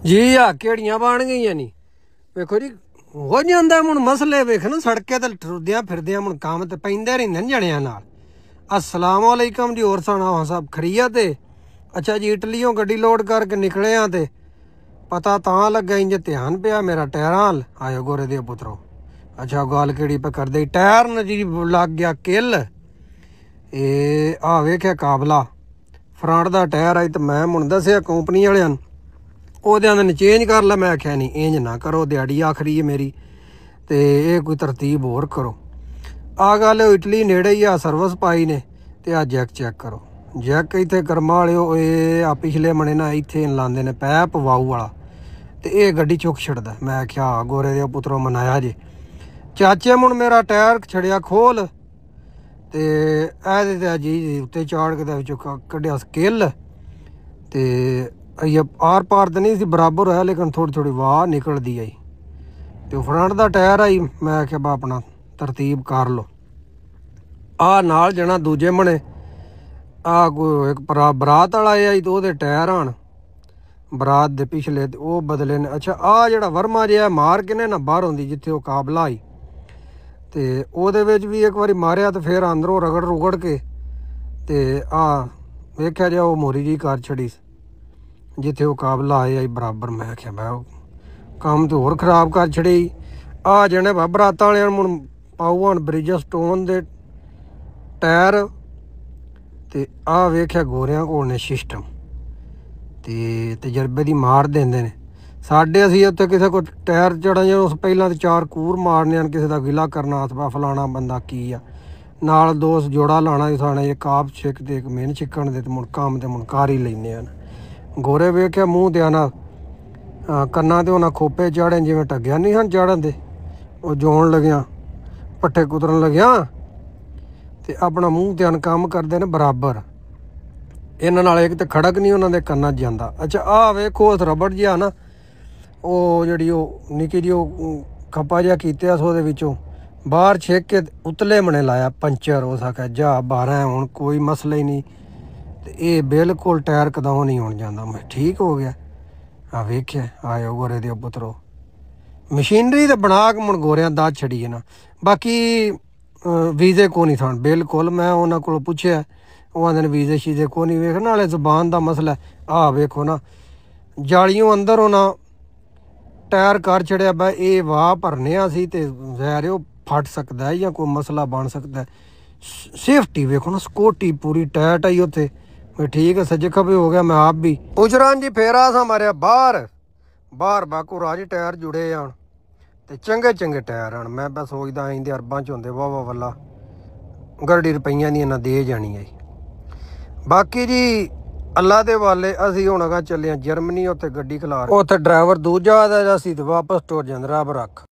जी आ केड़ियां बन गई नी वेखो जी हो जांदा हुण मसले वेख ना सड़कें ते टुरदियां फिरदियां हुण काम ते पैंदे रहिंदे जणियां नाल। अस्सलाम वालेकुम जी, होर सुणाओ सब खरीयत है? अच्छा जी, इटलियों गड्डी लोड करके निकले हाँ ते पता तां लग्गा इंज ध्यान पिया मेरा टैरां अल। आयो गोरे दे पुत्रो। अच्छा गल केड़ी पे करदे टैर न जी लग गया किल। आ वेख्या काबला फ्रंट दा टैर आई तो मैं मुन दस्सेआ कंपनी वालियां ਉਹਦੇ ਆਂਦੇ ਨੇ ਚੇਂਜ ਕਰ ਲੈ। ਮੈਂ ਆਖਿਆ ਨਹੀਂ ਇੰਜ ਨਾ ਕਰੋ, ਦਿਹਾੜੀ ਆਖਰੀ ਹੈ ਮੇਰੀ ਤੇ ਇਹ ਕੋਈ ਤਰਤੀਬ ਹੋਰ ਕਰੋ। ਆ ਗੱਲ ਇਟਲੀ ਨੇੜੇ ਹੀ ਆ ਸਰਵਿਸ ਪਾਈ ਨੇ ਤੇ ਆ ਜੈਕ ਚੈੱਕ ਕਰੋ। ਜੈਕ ਇੱਥੇ ਕਰਮਾ ਵਾਲਿਓ ਇਹ ਆ ਪਿਛਲੇ ਮਣੇ ਨਾ ਇੱਥੇ ਲਾਉਂਦੇ ਨੇ ਪੈਪ ਵਾਊ ਵਾਲਾ ਤੇ ਇਹ ਗੱਡੀ ਚੁੱਕ ਛੱਡਦਾ। ਮੈਂ ਆਖਿਆ ਗੋਰੇ ਦੇ ਪੁੱਤਰੋ ਮਨਾਇਆ ਜੇ ਚਾਚੇ ਮੁਣ ਮੇਰਾ ਟਾਇਰ ਛੜਿਆ ਖੋਲ ਤੇ ਇਹਦੇ ਤੇ ਜੀ ਉੱਤੇ ਚਾੜ ਕੇ ਵਿੱਚੋਂ ਕੱਢਿਆ ਸਕਿੱਲ ਤੇ ये आर पार तो नहीं सी बराबर है लेकिन थोड़ी थोड़ी वाह निकलती आई तो फ्रंट का टायर आई। मैं आख्या बा अपना तरतीब कर लो। आ नाल जना दूजे मने आ कोई एक बरात वाला आई तो वो टायर आन बरात दे पिछले वो बदले ने। अच्छा आ जड़ा वर्मा जिहा मार के ना बाहर होंदी जिथे वो काबला आई तो वो भी एक बार मारिया तो फिर अंदरों रगड़ रुगड़ के ते आ वेख्या जा वो मोरी जी कर छड़ी जिथे वो काबला आए आई बराबर। मैं आख्या मैं काम तो होर खराब कर छड़े। आ जने बरात वाले मुण पाऊ हन ब्रिजस्टोन दे टायर ते आ वेख्या गोरियां कोल ने सिस्टम ते तजर्बे दी मार देंदे ने। साडे असीं उत्थे किसे को टायर चढ़ा जाओ उस पहलां ते चार कूर मारने किसे दा गिला करना अथवा फलाना बंदा की आ नाल दोस्त जोड़ा लाना साने एक आप छिक ते एक मेन छिकण दे ते मुण काम ते मुण कार ही लैने आ। गोरे वेख्या मूँह ते आना कन्ना ते उन्हें खोपे चाढ़े जिवें टग्गिया नहीं हन चाढ़न दे वो जोन लग्या पट्ठे कुतरन लग्या ते अपना मूँह ते अन काम करते हैं बराबर। इन्हां नाल एक तो खड़क नहीं उन्होंने कन्ना जांदा। अच्छा आ वेखो उस रबड़ जिहा ना वो जिहड़ी वो निक्की जी खप्पा जिहा कीता उसदे विचों बाहर छिक के उतले मने लाया पंचर। उस आख्या जा 12 हुण कोई मसला ही नहीं तो ये बिल्कुल टायर कदों नहीं होने जाता। मैं ठीक हो गया। आ वेख्या आयो गोरे दे पुत्रो मशीनरी तो बना के मुण गोरियां दा छड़ी है ना। बाकी वीजे को नहीं सन बिल्कुल। मैं उन्होंने को पुछया वो आंदे वीजे शीजे को नहीं। वेख नाले जबान का मसला आ वेखो ना जालियों अंदर होना टायर कर छड़िया बा ये वाह भरने सी तो जहर फट सकता है या कोई मसला बन सकता है। सेफ्टी वेखो ना सिक्योरिटी पूरी टाइट आई उत्थे। ठीक है सज्जे खबे हो गया मैं आप भी उजरान जी फेरा सा मारिया बाहर बाहर बाकू राज टायर जुड़े आन ते चंगे चंगे टायर आन। मैं बस सोचदा इंदे अरबां च होंदे वाह वाह वल्ला गरडी रुपइयां दी इन्हां दे जानी है। बाकी जी अल्लाह दे वाले असीं हुण अगां चले जर्मनी उत्थे गड्डी खलार उत्थे ड्राइवर दूजा दा असीं ते वापस टुर जांदे रब रख।